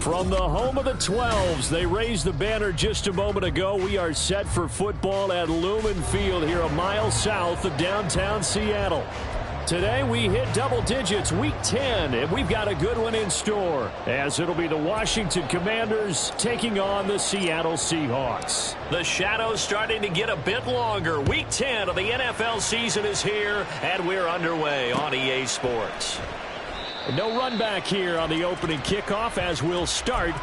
From the home of the 12s, they raised the banner just a moment ago. We are set for football at Lumen Field here a mile south of downtown Seattle. Today we hit double digits, week 10, and we've got a good one in store, as it'll be the Washington Commanders taking on the Seattle Seahawks. The shadows starting to get a bit longer. Week 10 of the NFL season is here, and we're underway on EA Sports. No run back here on the opening kickoff, as we'll start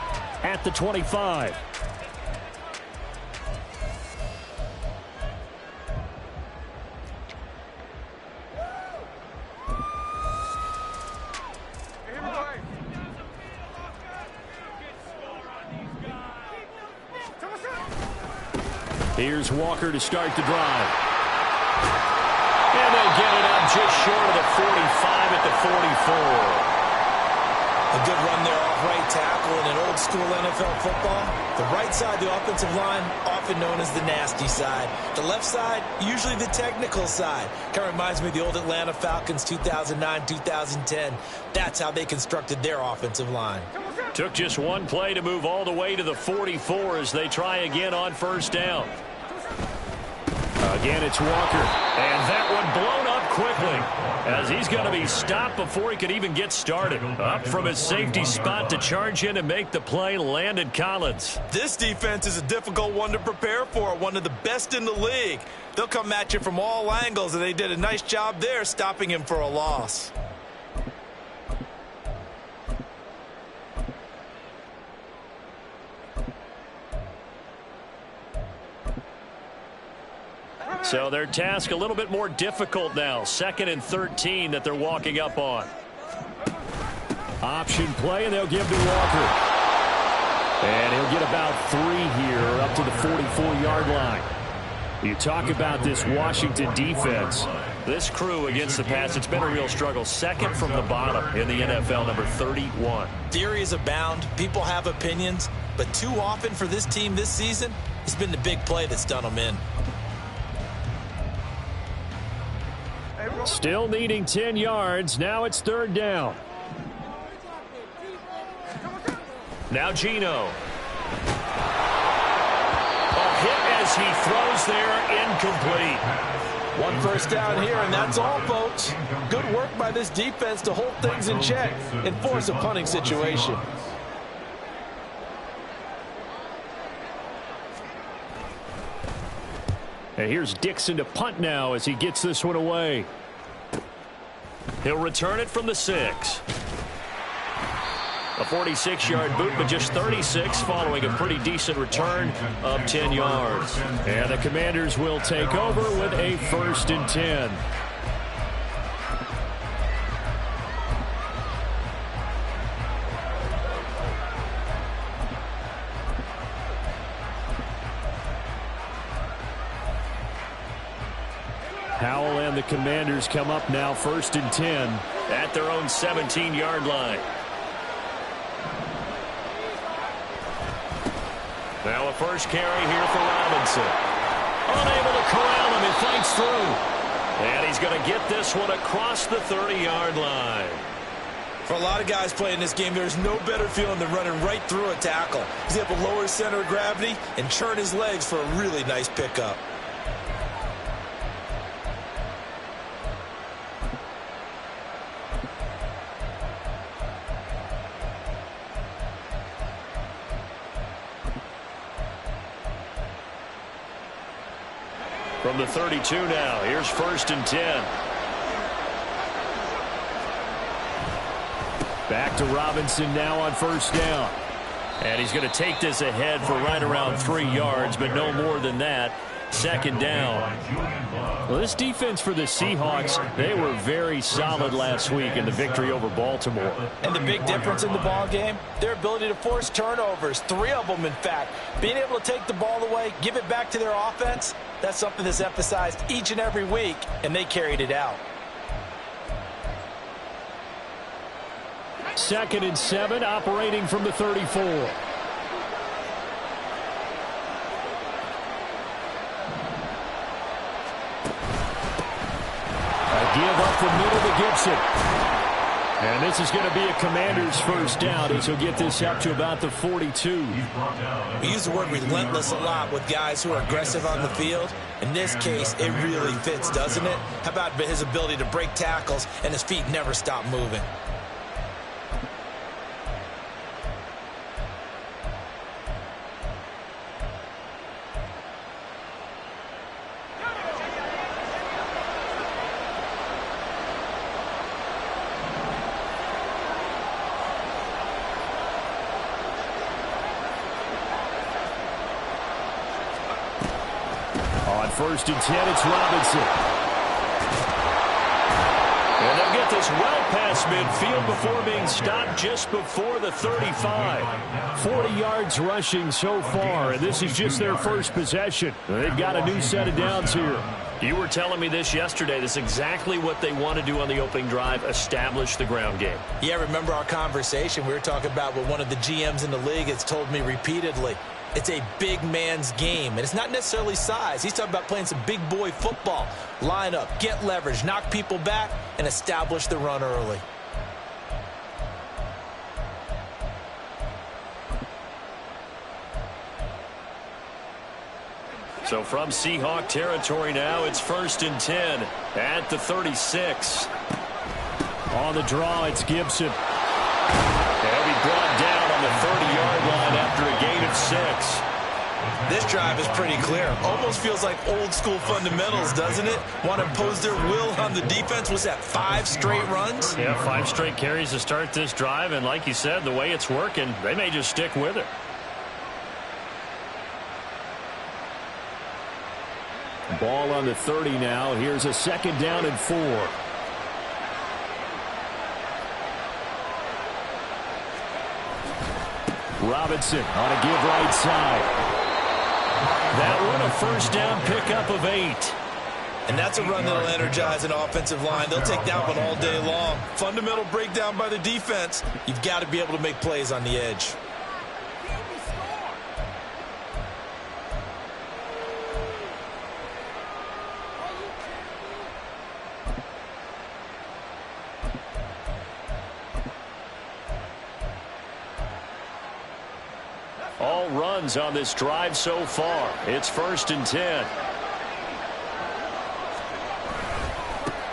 at the 25. Here's Walker to start the drive. And they'll get it up just short of the 45 at the 44. A good run there off right tackle in an old-school NFL football. The right side, the offensive line, often known as the nasty side. The left side, usually the technical side. Kind of reminds me of the old Atlanta Falcons 2009-2010. That's how they constructed their offensive line. Took just one play to move all the way to the 44 as they try again on first down. Again, it's Walker. And that one blown up quickly as he's going to be stopped before he could even get started. Up from his safety spot to charge in and make the play, Landon Collins. This defense is a difficult one to prepare for, one of the best in the league. They'll come at you from all angles, and they did a nice job there stopping him for a loss. So their task a little bit more difficult now. 2nd and 13 that they're walking up on. Option play, and they'll give to Walker. And he'll get about 3 here up to the 44-yard line. You talk about this Washington defense. This crew against the pass, it's been a real struggle. 2nd from the bottom in the NFL, number 31. Theories abound. People have opinions. But too often for this team this season, it's been the big play that's done them in. Still needing 10 yards. Now it's 3rd down. Now Geno. A hit as he throws there, incomplete. 1 first down here, and that's all, folks. Good work by this defense to hold things in check and force a punting situation. And here's Dixon to punt now as he gets this one away. He'll return it from the 6. A 46-yard boot, but just 36 following a pretty decent return of 10 yards. And the Commanders will take over with a 1st and 10. Howell and the Commanders come up now 1st and 10 at their own 17-yard line. Now a first carry here for Robinson. Unable to corral him. He fights through. And he's going to get this one across the 30-yard line. For a lot of guys playing this game, there's no better feeling than running right through a tackle. He's able to lower his center of gravity and churn his legs for a really nice pickup. From the 32 now, here's 1st and 10. Back to Robinson now on 1st down. And he's going to take this ahead for right around 3 yards, but no more than that. 2nd down. Well, this defense for the Seahawks, they were very solid last week in the victory over Baltimore. And the big difference in the ball game, their ability to force turnovers, 3 of them in fact. Being able to take the ball away, give it back to their offense, that's something that's emphasized each and every week, and they carried it out. 2nd and 7, operating from the 34. Give up the middle to Gibson. And this is going to be a Commander's first down as he'll get this up to about the 42. We use the word relentless a lot with guys who are aggressive on the field. In this case, it really fits, doesn't it? How about his ability to break tackles and his feet never stop moving? First and 10, it's Robinson. And they'll get this well past midfield before being stopped just before the 35. 40 yards rushing so far, and this is just their first possession. They've got a new set of downs here. You were telling me this yesterday. This is exactly what they want to do on the opening drive, establish the ground game. Yeah, remember our conversation? We were talking about what one of the GMs in the league has told me repeatedly. It's a big man's game, and it's not necessarily size. He's talking about playing some big boy football. Line up, get leverage, knock people back, and establish the run early. So from Seahawk territory now, it's first and 10 at the 36. On the draw, it's Gibson. He'll be brought down on the 30-yard line after a gain of 6. This drive is pretty clear. Almost feels like old school fundamentals, doesn't it? Want to impose their will on the defense. Was that 5 straight runs? Yeah, 5 straight carries to start this drive, and like you said, the way it's working, they may just stick with it. Ball on the 30 now. Here's a second down and 4. Robinson on a give right side. That one a first down pickup of 8. And that's a run that'll energize an offensive line. They'll take that one all day long. Fundamental breakdown by the defense. You've got to be able to make plays on the edge. All runs on this drive so far. It's first and 10.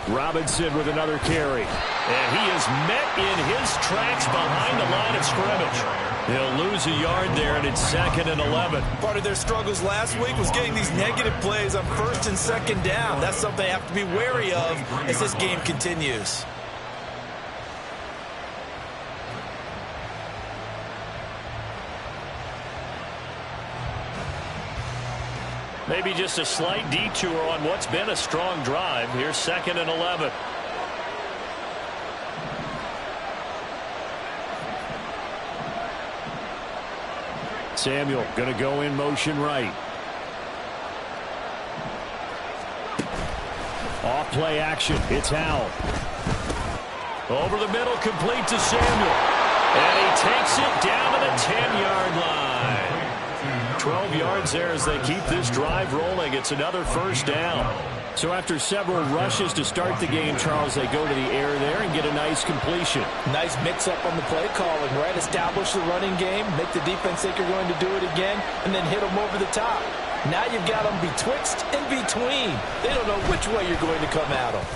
Robinson with another carry. And he is met in his tracks behind the line of scrimmage. He'll lose a yard there, and it's second and 11. Part of their struggles last week was getting these negative plays on first and second down. That's something they have to be wary of as this game continues. Maybe just a slight detour on what's been a strong drive. Here's second and 11. Samuel going to go in motion right. Off play action. It's Howell. Over the middle, complete to Samuel. And he takes it down to the 10-yard line. 12 yards there as they keep this drive rolling. It's another first down. So after several rushes to start the game, Charles, they go to the air there and get a nice completion. Nice mix-up on the play calling, right? Establish the running game, make the defense think you're going to do it again, and then hit them over the top. Now you've got them betwixt and between. They don't know which way you're going to come at them.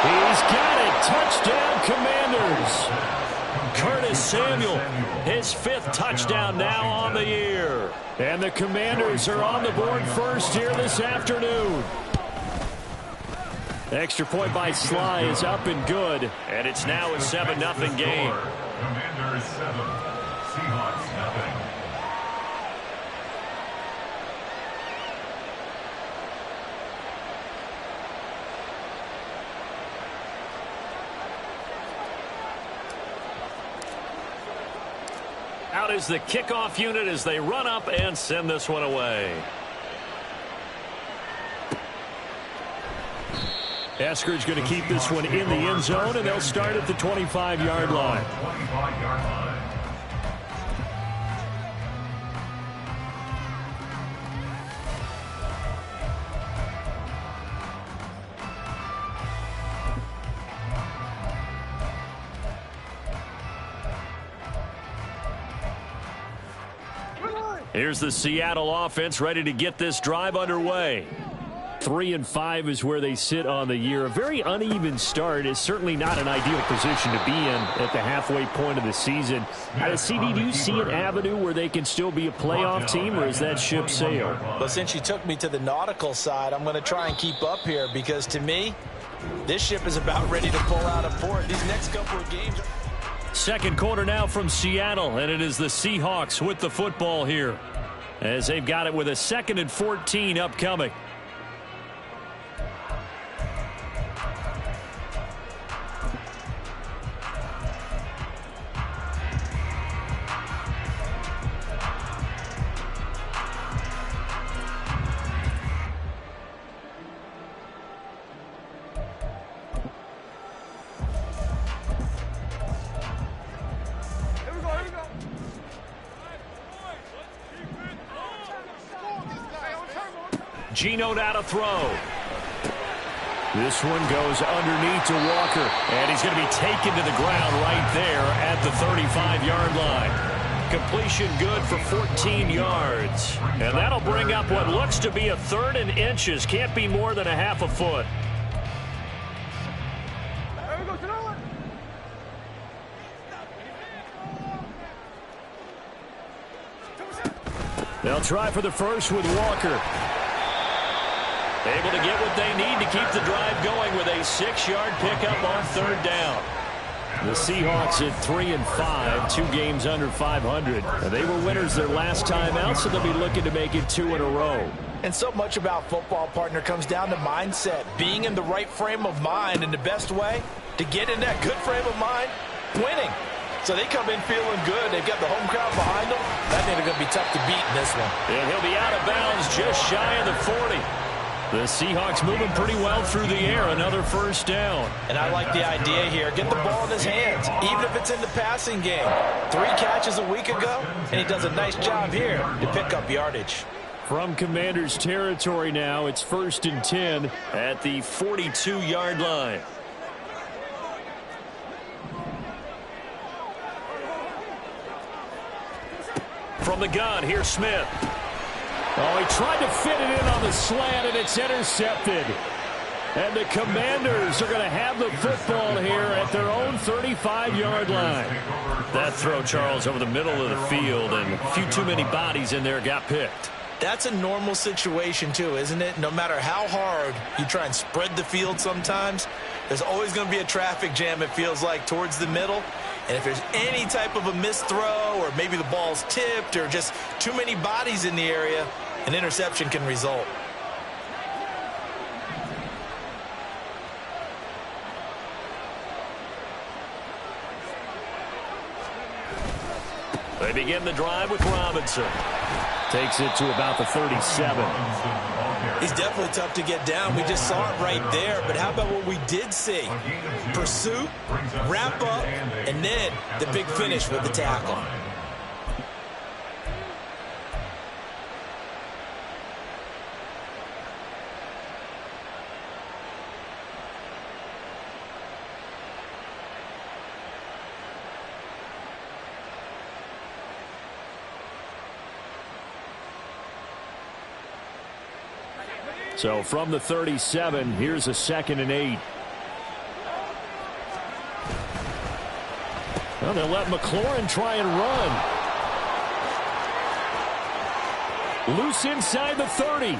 He's got it. Touchdown, Commanders. Curtis Samuel, his 5th touchdown now on the year. And the Commanders are on the board first here this afternoon. Extra point by Sly is up and good. And it's now a 7-0 game. Commanders 7, Seahawks nothing. Out is the kickoff unit as they run up and send this one away. Eskridge going to keep this one in the end zone, and they'll start at the 25-yard line. 25-yard line. Here's the Seattle offense ready to get this drive underway. 3-5 is where they sit on the year. A very uneven start is certainly not an ideal position to be in at the halfway point of the season. CD, do you see an avenue where they can still be a playoff team, or is that ship sailed? Well, since you took me to the nautical side, I'm going to try and keep up here because, to me, this ship is about ready to pull out of port. These next couple of games. Second quarter now from Seattle, and it is the Seahawks with the football here as they've got it with a 2nd and 14 upcoming. Geno now to throw. This one goes underneath to Walker, and he's going to be taken to the ground right there at the 35-yard line. Completion good for 14 yards. And that'll bring up what looks to be a 3rd and inches. Can't be more than a half a foot. They'll try for the first with Walker. Able to get what they need to keep the drive going with a 6-yard pickup on 3rd down. The Seahawks at 3-5, 2 games under 500. They were winners their last time out, so they'll be looking to make it 2 in a row. And so much about football, partner, comes down to mindset. Being in the right frame of mind, and the best way to get in that good frame of mind, winning. So they come in feeling good. They've got the home crowd behind them. I think they're going to be tough to beat in this one. And he'll be out of bounds just shy of the 40. The Seahawks moving pretty well through the air. Another 1st down. And I like the idea here. Get the ball in his hands, even if it's in the passing game. 3 catches a week ago, and he does a nice job here to pick up yardage. From Commanders territory now, it's 1st and 10 at the 42-yard line. From the gun, here's Smith. Oh, he tried to fit it in on the slant, and it's intercepted. And the Commanders are going to have the football here at their own 35-yard line. That throw, Charles, over the middle of the field, and a few too many bodies in there got picked. That's a normal situation, too, isn't it? No matter how hard you try and spread the field sometimes, there's always going to be a traffic jam, it feels like, towards the middle. And if there's any type of a missed throw, or maybe the ball's tipped, or just too many bodies in the area, an interception can result. They begin the drive with Robinson. Takes it to about the 37. He's definitely tough to get down. We just saw it right there. But how about what we did see? Pursuit, wrap up, and then the big finish with the tackle. So from the 37, here's a 2nd and 8. Well, they'll let McLaurin try and run. Loose inside the 30.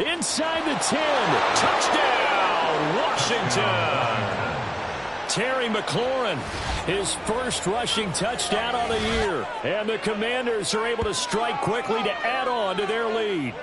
Inside the 10. Touchdown, Washington. Terry McLaurin, his first rushing touchdown on the year. And the Commanders are able to strike quickly to add on to their lead.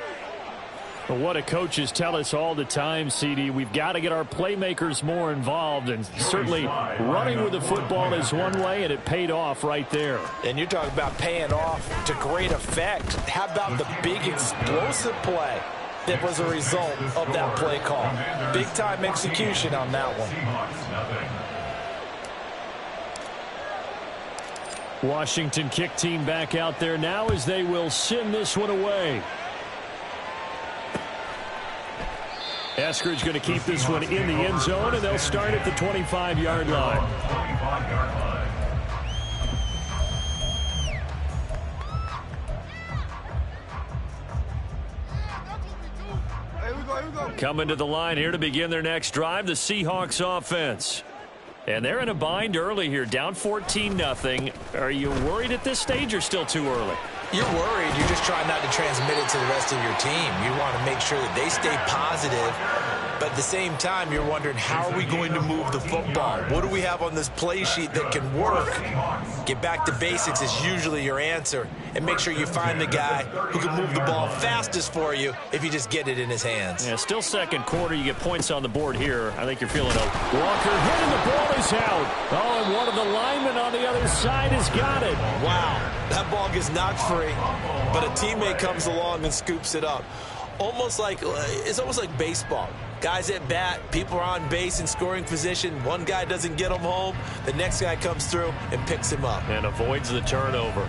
But what do coaches tell us all the time, CD? We've got to get our playmakers more involved, and certainly running with the football is one way, and it paid off right there. And you're talking about paying off to great effect. How about the big explosive play that was a result of that play call? Big-time execution on that one. Washington kick team back out there now as they will send this one away. Eskridge going to keep this one in the end zone, and they'll start at the 25-yard line. Coming to the line here to begin their next drive, the Seahawks offense. And they're in a bind early here, down 14-0. Are you worried at this stage or still too early? You're worried. You're just trying not to transmit it to the rest of your team. You want to make sure that they stay positive. But at the same time, you're wondering, how are we going to move the football? What do we have on this play sheet that can work? Get back to basics is usually your answer. And make sure you find the guy who can move the ball fastest for you if you just get it in his hands. Yeah, still second quarter. You get points on the board here. I think you're feeling okay. Walker hitting the ball is out. Oh, and one of the linemen on the other side has got it. Wow, that ball gets knocked free, but a teammate comes along and scoops it up. It's almost like baseball. Guys at bat, people are on base in scoring position. One guy doesn't get him home. The next guy comes through and picks him up. And avoids the turnover.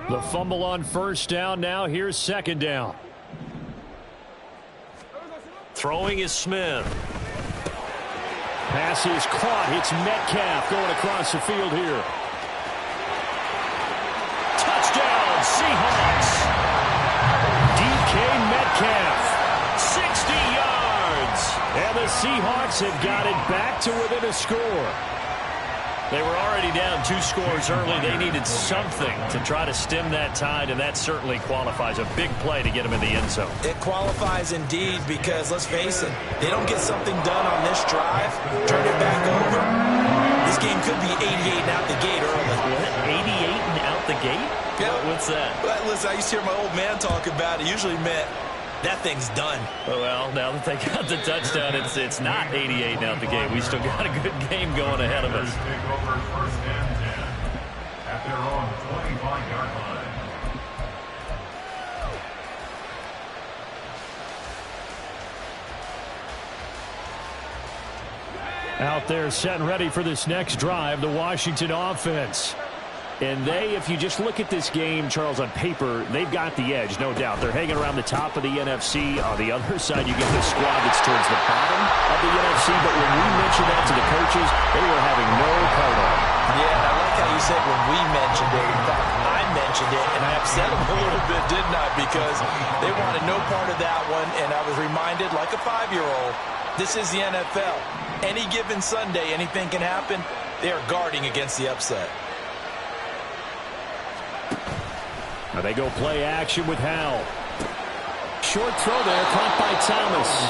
The fumble on first down. Now here's second down. Throwing is Smith. Pass is caught. It's Metcalf going across the field here. Touchdown, Seahawks. DK Metcalf, 60 yards. And the Seahawks have got it back to within a score. They were already down 2 scores early. They needed something to try to stem that tide, and that certainly qualifies. A big play to get them in the end zone. It qualifies indeed because, let's face it, they don't get something done on this drive, turn it back over. This game could be 88 and out the gate early. What? 88 and out the gate? Yeah. What's that? Well, listen, I used to hear my old man talk about it. Usually meant that thing's done. Well, now that they got the touchdown, it's not 88 and out the gate. We still got a good game going ahead of us. Take over first and 10 at their own 25-yard line. Out there set and ready for this next drive, the Washington offense. And they, if you just look at this game, Charles, on paper, they've got the edge, no doubt. They're hanging around the top of the NFC. On the other side, you get the squad that's towards the bottom of the NFC. But when we mentioned that to the coaches, they were having no part of it. Yeah, I like how you said when we mentioned it. In fact, I mentioned it, and I upset them a little bit, didn't I? Because they wanted no part of that one, and I was reminded, like a 5-year-old, this is the NFL. Any given Sunday, anything can happen. They are guarding against the upset. Now they go play action with Howell. Short throw there, caught by Thomas.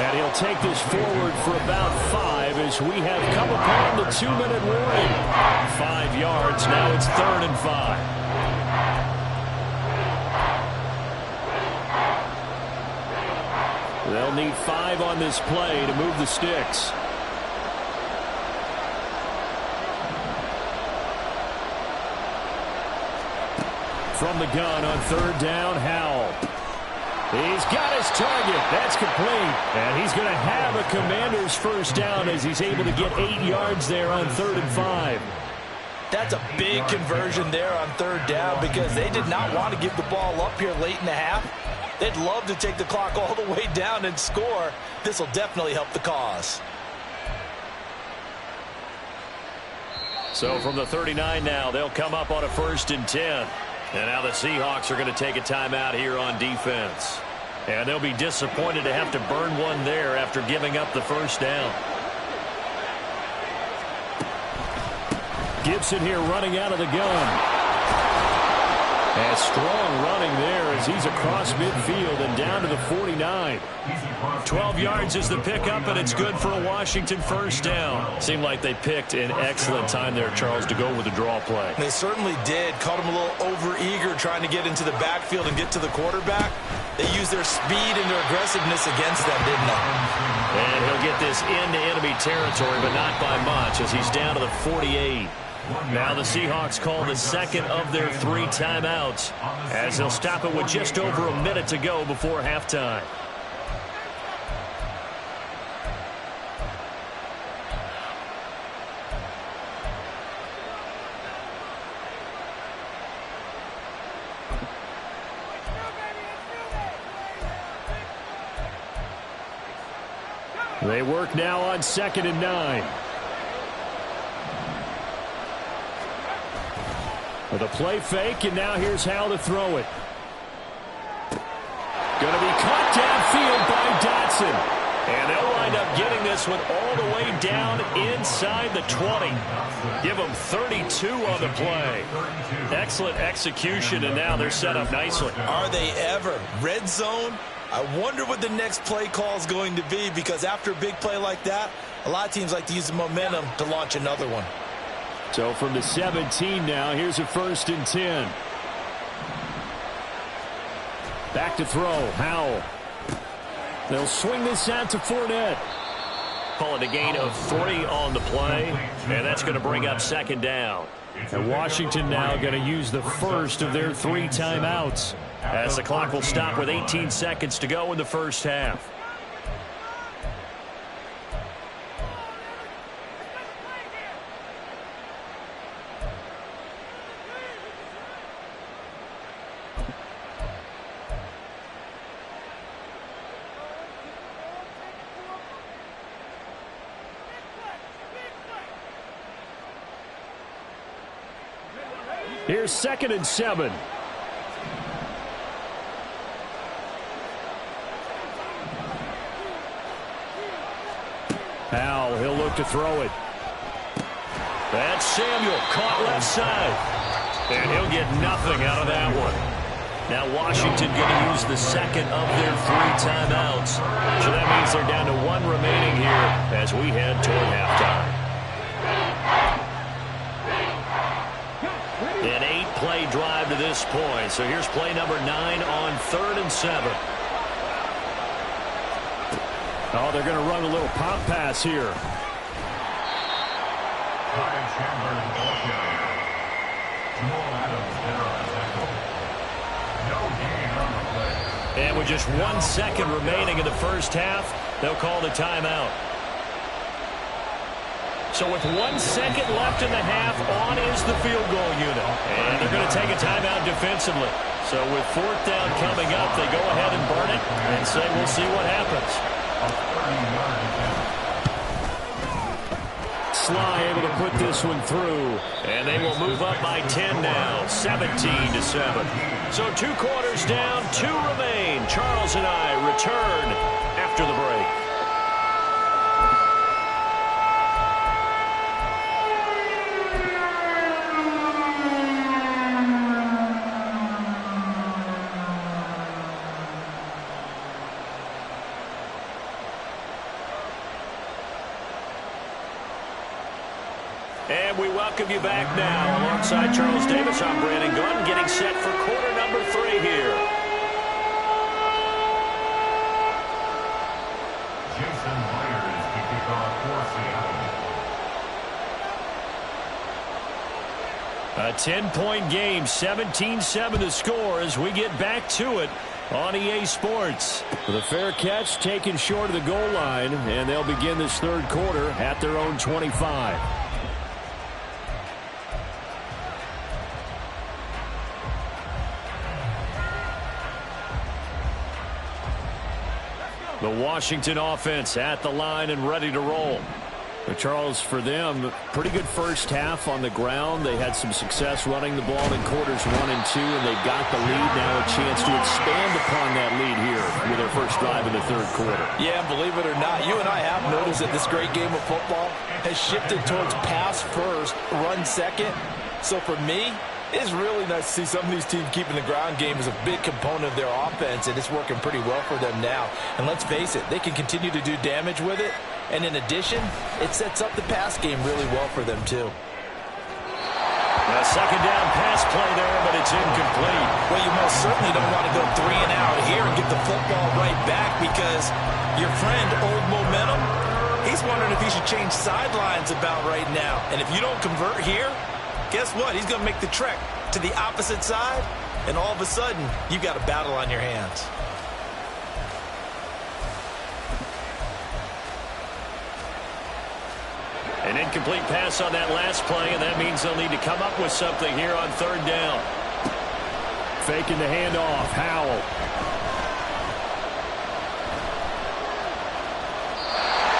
And he'll take this forward for about 5 as we have come upon the 2-minute warning. 5 yards, now it's 3rd and 5. They'll need 5 on this play to move the sticks. From the gun on 3rd down, Howell. He's got his target. That's complete. And he's going to have a Commander's first down as he's able to get 8 yards there on 3rd and 5. That's a big conversion there on 3rd down because they did not want to give the ball up here late in the half. They'd love to take the clock all the way down and score. This will definitely help the cause. So from the 39 now, they'll come up on a 1st and 10. And now the Seahawks are going to take a timeout here on defense. And they'll be disappointed to have to burn one there after giving up the first down. Gibson here running out of the gun. And strong running there as he's across midfield and down to the 49. 12 yards is the pickup, and it's good for a Washington first down. Seemed like they picked an excellent time there, Charles, to go with the draw play. They certainly did. Caught him a little over-eager trying to get into the backfield and get to the quarterback. They used their speed and their aggressiveness against them, didn't they? And he'll get this into enemy territory, but not by much as he's down to the 48. Now the Seahawks call the second of their 3 timeouts as they'll stop it with just over a minute to go before halftime. They work now on 2nd and 9. With a play fake, and now here's how to throw it. Going to be caught downfield by Dotson. And they'll wind up getting this one all the way down inside the 20. Give them 32 on the play. Excellent execution, and now they're set up nicely. Are they ever? Red zone? I wonder what the next play call is going to be, because after a big play like that, a lot of teams like to use the momentum to launch another one. So from the 17 now, here's a 1st and 10. Back to throw, Howell. They'll swing this out to Fournette. Call it a gain of 3 on the play, and that's going to bring up 2nd down. And Washington now going to use the first of their 3 timeouts, as the clock will stop with 18 seconds to go in the first half. Here's 2nd and 7. Howell, he'll look to throw it. That's Samuel, caught left side. And he'll get nothing out of that one. Now Washington going to use the 2nd of their 3 timeouts. So that means they're down to 1 remaining here as we head toward halftime. An 8-play drive to this point. So here's play number 9 on 3rd and 7. Oh, they're going to run a little pop pass here. And with just 1 second remaining in the first half, they'll call the timeout. So with 1 second left in the half, on is the field goal unit. And they're going to take a timeout defensively. So with 4th down coming up, they go ahead and burn it and say we'll see what happens. Sly able to put this one through. And they will move up by 10 now, 17-7. So 2 quarters down, 2 remain. Charles and I return after the break. And we welcome you back now. Alongside Charles Davis, I'm Brandon Gunn, getting set for quarter number 3 here. Jason Myers to kick off for Seattle. A 10-point game, 17-7 the score as we get back to it on EA Sports. With a fair catch taken short of the goal line, and they'll begin this 3rd quarter at their own 25. The Washington offense at the line and ready to roll. But Charles, for them, pretty good first half on the ground. They had some success running the ball in quarters 1 and 2, and they got the lead. Now a chance to expand upon that lead here with their first drive in the 3rd quarter. Yeah, believe it or not, you and I have noticed that this great game of football has shifted towards pass first, run second. So for me, it's really nice to see some of these teams keeping the ground game as a big component of their offense, and it's working pretty well for them now. And let's face it, they can continue to do damage with it. And in addition, it sets up the pass game really well for them, too. A 2nd down pass play there, but it's incomplete. Well, you most certainly don't want to go 3 and out here and get the football right back, because your friend, Old Momentum, he's wondering if he should change sidelines about right now. And if you don't convert here, guess what? He's going to make the trek to the opposite side, and all of a sudden, you've got a battle on your hands. An incomplete pass on that last play, and that means they'll need to come up with something here on 3rd down. Faking the handoff, Howell.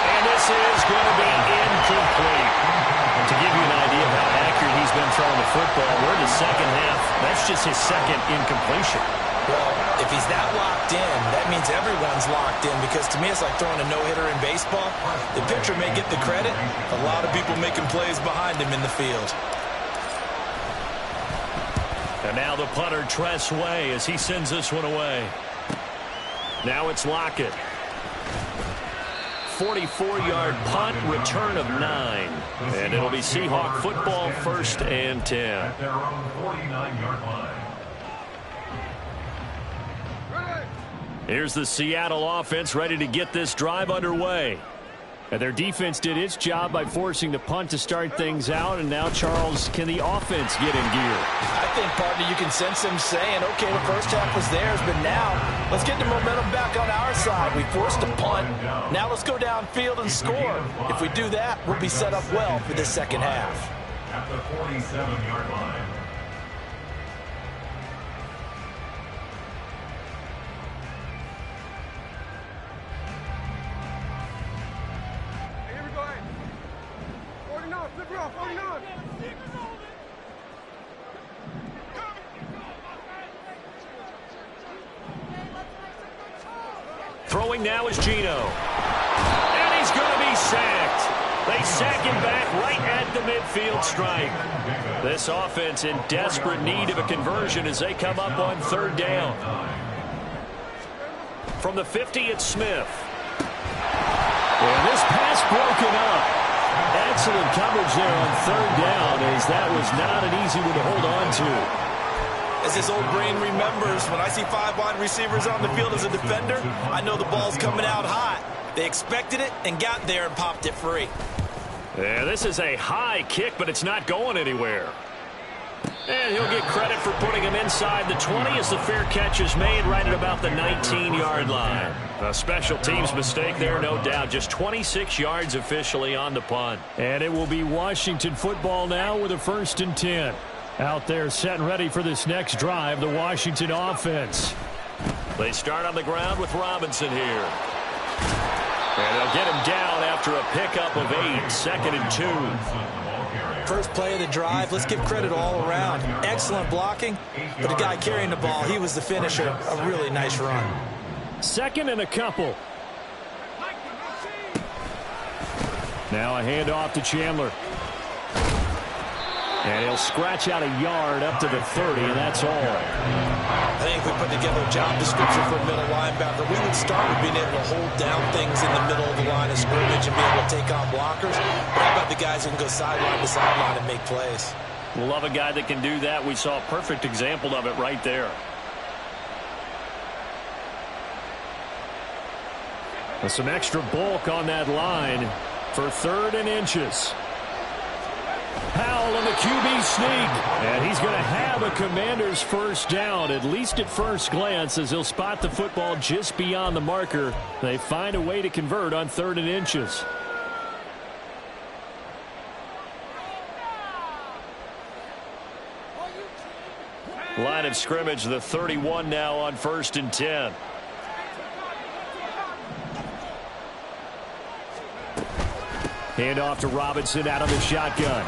And this is going to be incomplete. To give you an idea of how accurate he's been throwing the football. We're in the second half. That's just his second incompletion. Well, if he's that locked in, that means everyone's locked in, because to me it's like throwing a no-hitter in baseball. The pitcher may get the credit. A lot of people making plays behind him in the field. And now the punter, Tress Way, as he sends this one away. Now it's Lockett. 44-yard punt, return of 9. And it'll be Seahawk football, 1st and 10. At their own 49-yard line. Here's the Seattle offense ready to get this drive underway. And their defense did its job by forcing the punt to start things out. And now, Charles, can the offense get in gear? I think, partner, you can sense them saying, okay, the first half was theirs, but now let's get the momentum back on our side. We forced a punt. Now let's go downfield and score. If we do that, we'll be set up well for the second half. At the 47-yard line. Throwing now is Geno. And he's going to be sacked. They sack him back right at the midfield stripe. This offense in desperate need of a conversion as they come up on 3rd down. From the 50, it's Smith. And this pass broken up. Excellent coverage there on 3rd down, as that was not an easy one to hold on to. As his old brain remembers, when I see 5 wide receivers on the field as a defender, I know the ball's coming out hot. They expected it and got there and popped it free. Yeah, this is a high kick, but it's not going anywhere. And he'll get credit for putting him inside the 20 as the fair catch is made right at about the 19-yard line. A special teams mistake there, no doubt. Just 26 yards officially on the punt. And it will be Washington football now with a 1st and 10. Out there set and ready for this next drive, the Washington offense. They start on the ground with Robinson here. And they'll get him down after a pickup of 8, 2nd and 2. First play of the drive, let's give credit all around. Excellent blocking, but the guy carrying the ball, he was the finisher. A really nice run. 2nd and a couple. Now a handoff to Chandler. And he'll scratch out a yard up to the 30, and that's all. I think if we put together a job description for a middle linebacker, we would start with being able to hold down things in the middle of the line of scrimmage and be able to take on blockers. But how about the guys who can go sideline to sideline and make plays? We'll love a guy that can do that. We saw a perfect example of it right there. With some extra bulk on that line for 3rd and inches. Powell on the QB sneak. And he's going to have a Commander's 1st down, at least at first glance, as he'll spot the football just beyond the marker. They find a way to convert on 3rd and inches. Line of scrimmage, the 31 now on 1st and 10. Handoff to Robinson out of the shotgun.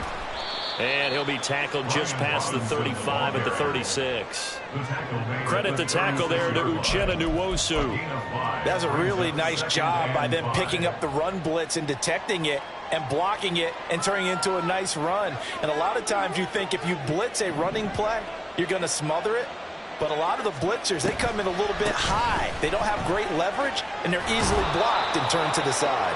And he'll be tackled just past the 35 at the 36. Credit the tackle there to Uchenna Nwosu. That was a really nice job by them picking up the run blitz and detecting it and blocking it and turning it into a nice run. And a lot of times you think if you blitz a running play, you're going to smother it. But a lot of the blitzers, they come in a little bit high. They don't have great leverage, and they're easily blocked and turned to the side.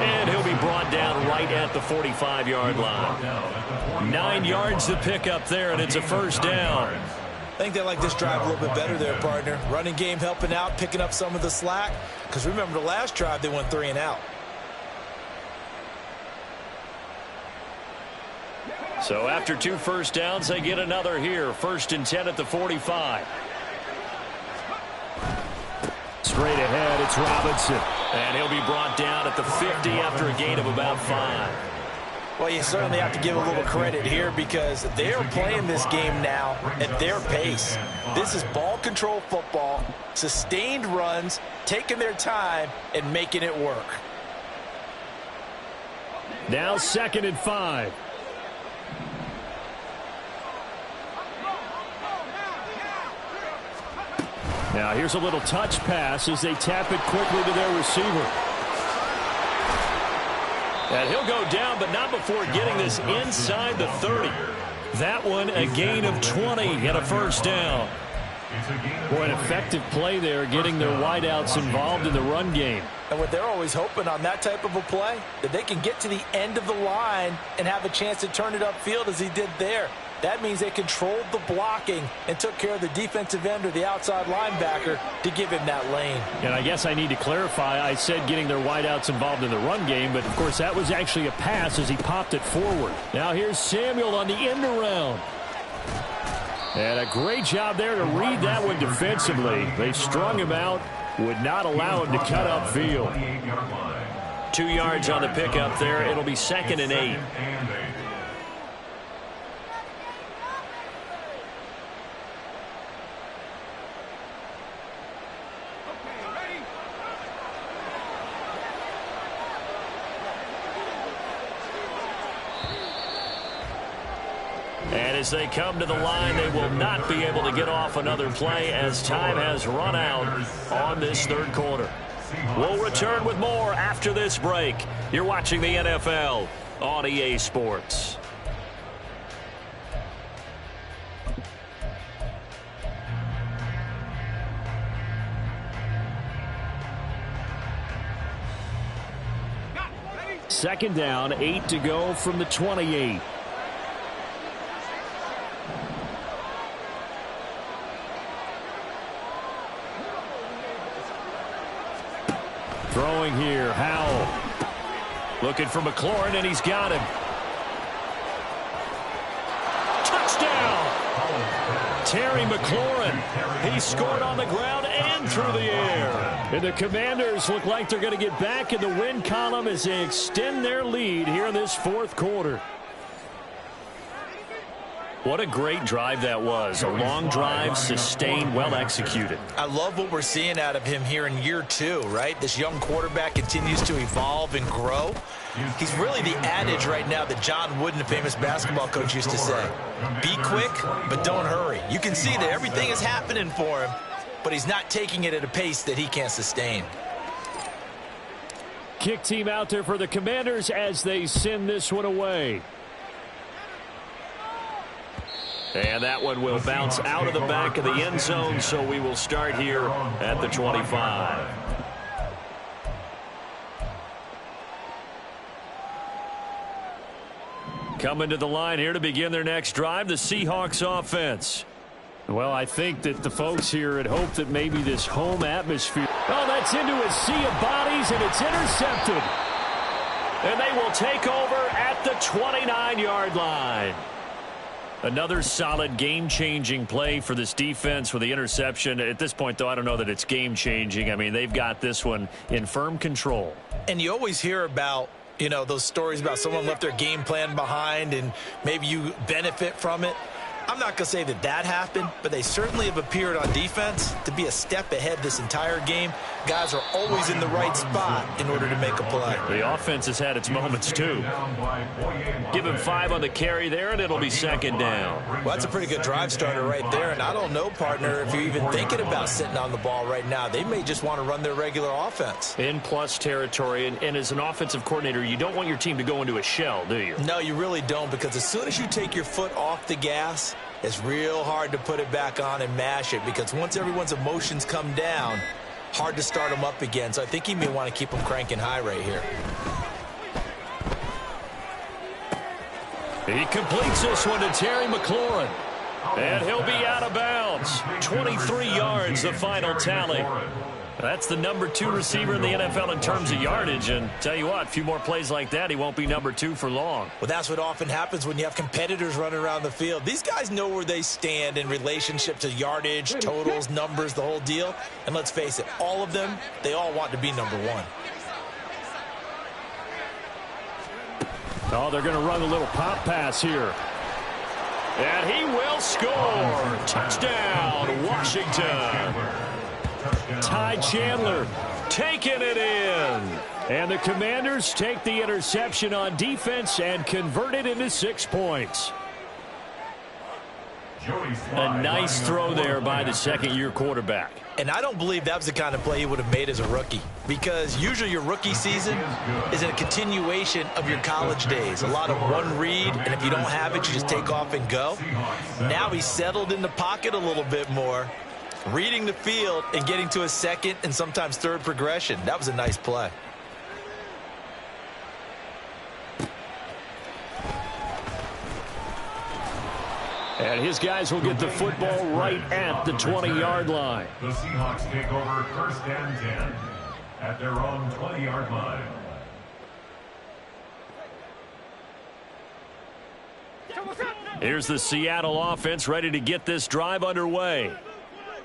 And he'll be brought down right at the 45-yard line. 9 yards to pick up there, and it's a 1st down. I think they like this drive a little bit better there, partner. Running game helping out, picking up some of the slack. Because remember, the last drive, they went 3 and out. So after 2 1st downs, they get another here. 1st and 10 at the 45. Straight ahead, it's Robinson. And he'll be brought down at the 50 after a gain of about 5. Well, you certainly have to give a little credit here because they're playing this game now at their pace. This is ball control football, sustained runs, taking their time, and making it work. Now 2nd and 5. Now here's a little touch pass as they tap it quickly to their receiver. And he'll go down, but not before getting this inside the 30. That one a gain of 20 and a first down. Boy, an effective play there, getting their wideouts involved in the run game. And what they're always hoping on that type of a play, that they can get to the end of the line and have a chance to turn it upfield as he did there. That means they controlled the blocking and took care of the defensive end or the outside linebacker to give him that lane. And I guess I need to clarify, I said getting their wideouts involved in the run game, but of course that was actually a pass as he popped it forward. Now here's Samuel on the end around. And a great job there to read that one defensively. They strung him out, would not allow him to cut upfield. 2 yards on the pickup there. It'll be 2nd and 8. And as they come to the line, they will not be able to get off another play as time has run out on this third quarter. We'll return with more after this break. You're watching the NFL on EA Sports. Second down, 8 to go from the 28. Throwing here, Howell. Looking for McLaurin, and he's got him. Touchdown! Terry McLaurin. He scored on the ground and through the air. And the Commanders look like they're going to get back in the win column as they extend their lead here in this fourth quarter. What a great drive that was. A long drive, sustained, well executed. I love what we're seeing out of him here in year 2, right? This young quarterback continues to evolve and grow. He's really the adage right now that John Wooden, the famous basketball coach, used to say. Be quick, but don't hurry. You can see that everything is happening for him, but he's not taking it at a pace that he can't sustain. Kick team out there for the Commanders as they send this one away. And that one will bounce out of the back of the end zone, so we will start here at the 25. Coming to the line here to begin their next drive, the Seahawks offense. Well, I think that the folks here had hoped that maybe this home atmosphere. Oh, that's into a sea of bodies, and it's intercepted. And they will take over at the 29-yard line. Another solid game-changing play for this defense with the interception. At this point, though, I don't know that it's game-changing. I mean, they've got this one in firm control. And you always hear about, you know, those stories about someone left their game plan behind and maybe you benefit from it. I'm not going to say that that happened, but they certainly have appeared on defense to be a step ahead this entire game. Guys are always in the right spot in order to make a play. The offense has had its moments, too. Give him 5 on the carry there, and it'll be 2nd down. Well, that's a pretty good drive starter right there, and I don't know, partner, if you're even thinking about sitting on the ball right now. They may just want to run their regular offense. In plus territory, and as an offensive coordinator, you don't want your team to go into a shell, do you? No, you really don't, because as soon as you take your foot off the gas, it's real hard to put it back on and mash it, because once everyone's emotions come down, hard to start them up again. So I think he may want to keep them cranking high right here. He completes this one to Terry McLaurin. And he'll be out of bounds. 23 yards, the final tally. That's the number 2 receiver in the NFL in terms of yardage. And tell you what, a few more plays like that, he won't be number 2 for long. Well, that's what often happens when you have competitors running around the field. These guys know where they stand in relationship to yardage, totals, numbers, the whole deal. And let's face it, all of them, they all want to be number 1. Oh, they're going to run a little pop pass here. And he will score. Touchdown, Washington. Ty Chandler taking it in. And the Commanders take the interception on defense and convert it into 6 points. A nice throw there by the second-year quarterback. And I don't believe that was the kind of play he would have made as a rookie, because usually your rookie season is a continuation of your college days. A lot of one read, and if you don't have it, you just take off and go. Now he's settled in the pocket a little bit more, reading the field and getting to a second and sometimes third progression. That was a nice play. And his guys will get the football right at the 20-yard line. The Seahawks take over 1st and 10 at their own 20-yard line. Here's the Seattle offense ready to get this drive underway.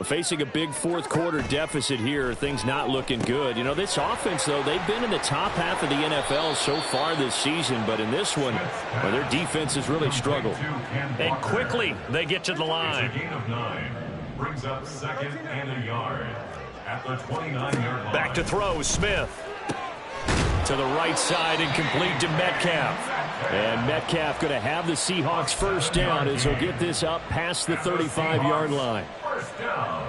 Facing a big fourth-quarter deficit here, things not looking good. You know, this offense, though, they've been in the top half of the NFL so far this season, but in this one, well, their defense has really struggled. And quickly, they get to the line. It's a gain of 9. Brings up 2nd and a yard at the 29-yard line. Back to throw, Smith. To the right side and complete to Metcalf. And Metcalf going to have the Seahawks first down as he'll get this up past the 35-yard line.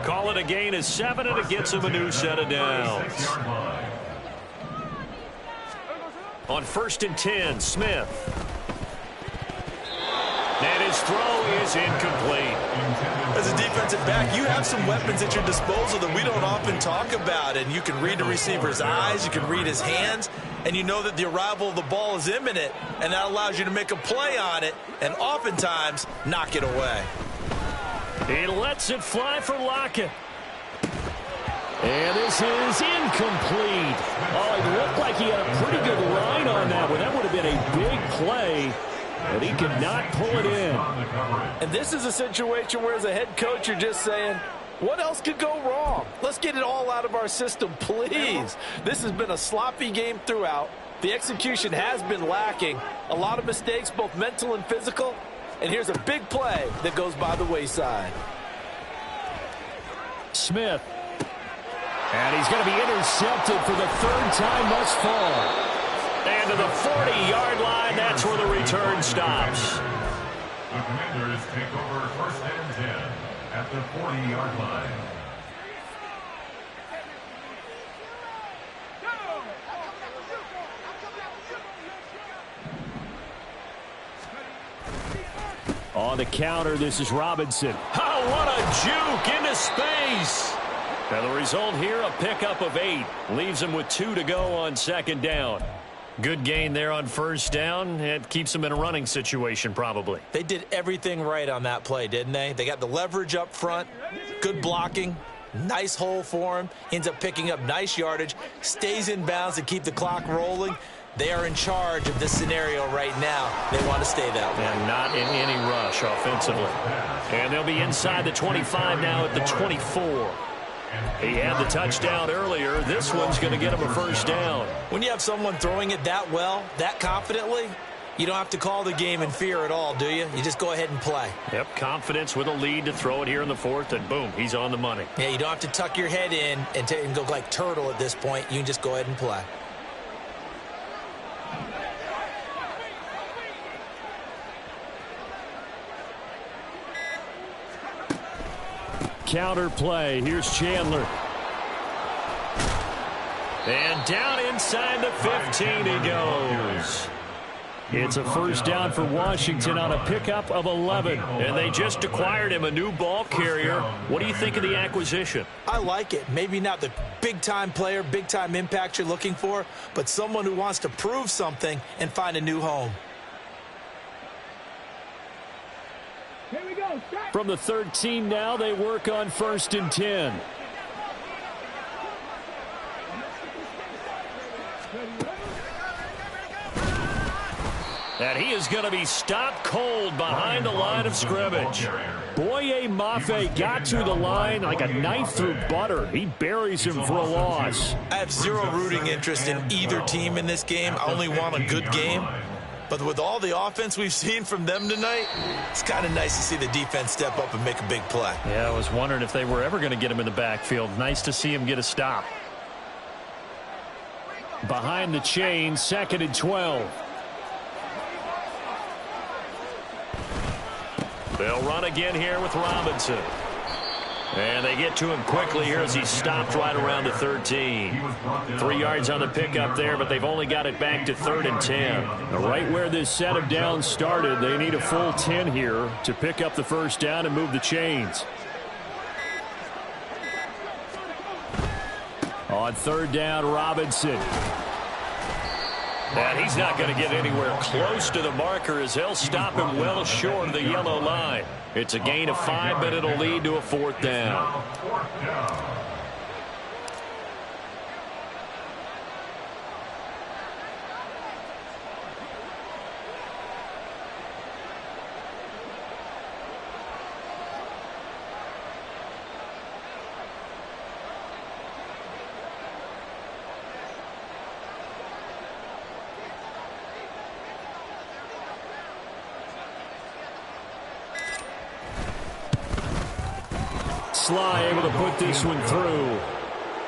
Call it a gain of 7, and it gets him a new set of downs. On 1st and 10, Smith. And his throw is incomplete. As a defensive back, you have some weapons at your disposal that we don't often talk about. And you can read the receiver's eyes, you can read his hands, and you know that the arrival of the ball is imminent, and that allows you to make a play on it and oftentimes knock it away. He lets it fly for Lockett. And this is incomplete. Oh, it looked like he had a pretty good line on that one. That would have been a big play, but he could not pull it in. And this is a situation where, as a head coach, you're just saying, what else could go wrong? Let's get it all out of our system, please. This has been a sloppy game throughout. The execution has been lacking. A lot of mistakes, both mental and physical. And here's a big play that goes by the wayside. Smith. And he's going to be intercepted for the 3rd time thus far. And to the 40-yard line, that's where the return stops. The Commanders take over 1st and 10 at the 40-yard line. On the counter, this is Robinson. Oh, what a juke into space. And the result here, a pickup of 8. Leaves him with 2 to go on 2nd down. Good gain there on 1st down. It keeps them in a running situation, probably. They did everything right on that play, didn't they? They got the leverage up front, good blocking, nice hole for him, ends up picking up nice yardage, stays in bounds to keep the clock rolling. They are in charge of this scenario right now. They want to stay that way. And not in any rush offensively. And they'll be inside the 25 now at the 24. He had the touchdown earlier. This one's going to get him a 1st down. When you have someone throwing it that well, that confidently, you don't have to call the game in fear at all, do you? You just go ahead and play. Yep, confidence with a lead to throw it here in the 4th, and boom, he's on the money. Yeah, you don't have to tuck your head in and go like turtle at this point. You can just go ahead and play. Counter play. Here's Chandler. And down inside the 15 he goes. It's a 1st down for Washington on a pickup of 11. And they just acquired him a new ball carrier. What do you think of the acquisition? I like it. Maybe not the big-time player, big-time impact you're looking for, but someone who wants to prove something and find a new home. From the 13 now, they work on 1st and 10. And he is going to be stopped cold behind the line of scrimmage. Boye Mafe got to the line like a knife through butter. He buries him for a loss. I have zero rooting interest in either team in this game. I only want a good game. But with all the offense we've seen from them tonight, it's kind of nice to see the defense step up and make a big play. Yeah, I was wondering if they were ever going to get him in the backfield. Nice to see him get a stop. Behind the chain, 2nd and 12. They'll run again here with Robinson. And they get to him quickly here as he stopped right around the 13. 3 yards on the pickup there, but they've only got it back to 3rd and 10. Now, right where this set of downs started, they need a full 10 here to pick up the first down and move the chains. On 3rd down, Robinson. And he's not going to get anywhere close to the marker as he'll stop him well short of the yellow line. It's a gain of 5, but it'll lead to a 4th down. Sly able to put this one through.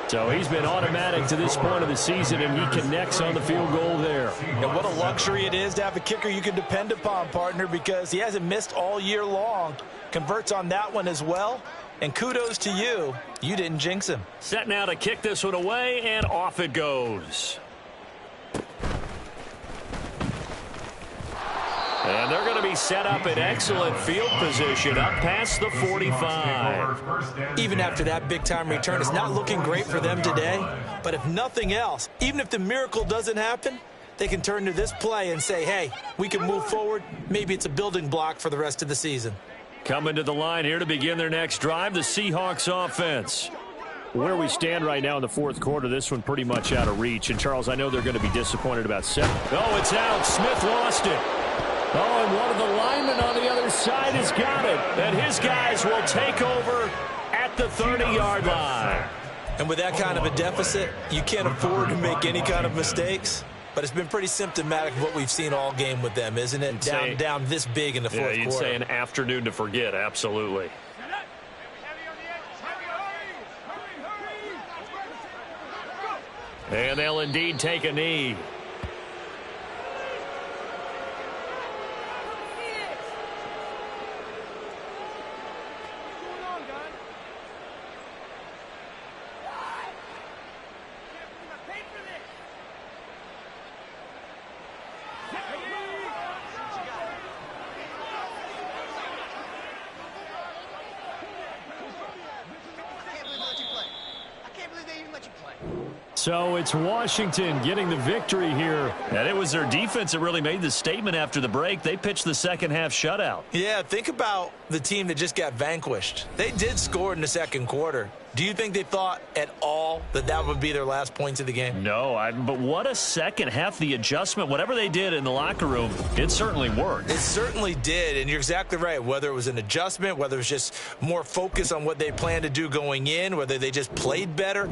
So he's been automatic to this point of the season, and he connects on the field goal there. And what a luxury it is to have a kicker you can depend upon, partner, because he hasn't missed all year long. Converts on that one as well. And kudos to you. You didn't jinx him. Set now to kick this one away, and off it goes. And they're going to be set up in excellent field position up past the 45. Even after that big-time return, it's not looking great for them today. But if nothing else, even if the miracle doesn't happen, they can turn to this play and say, hey, we can move forward. Maybe it's a building block for the rest of the season. Coming to the line here to begin their next drive, the Seahawks offense. Where we stand right now in the 4th quarter, this one pretty much out of reach. And, Charles, I know they're going to be disappointed about 7. Oh, it's out. Smith lost it. Oh, and one of the linemen on the other side has got it. And his guys will take over at the 30-yard line. And with that kind of a deficit, you can't afford to make any kind of mistakes. But it's been pretty symptomatic of what we've seen all game with them, isn't it? Down this big in the 4th quarter. Yeah, you'd say an afternoon to forget, absolutely. And they'll indeed take a knee. So it's Washington getting the victory here. And it was their defense that really made the statement after the break. They pitched the second half shutout. Yeah, think about the team that just got vanquished. They did score in the 2nd quarter. Do you think they thought at all that that would be their last points of the game? No, but what a second half. The adjustment, whatever they did in the locker room, it certainly worked. It certainly did, and you're exactly right. Whether it was an adjustment, whether it was just more focus on what they planned to do going in, whether they just played better.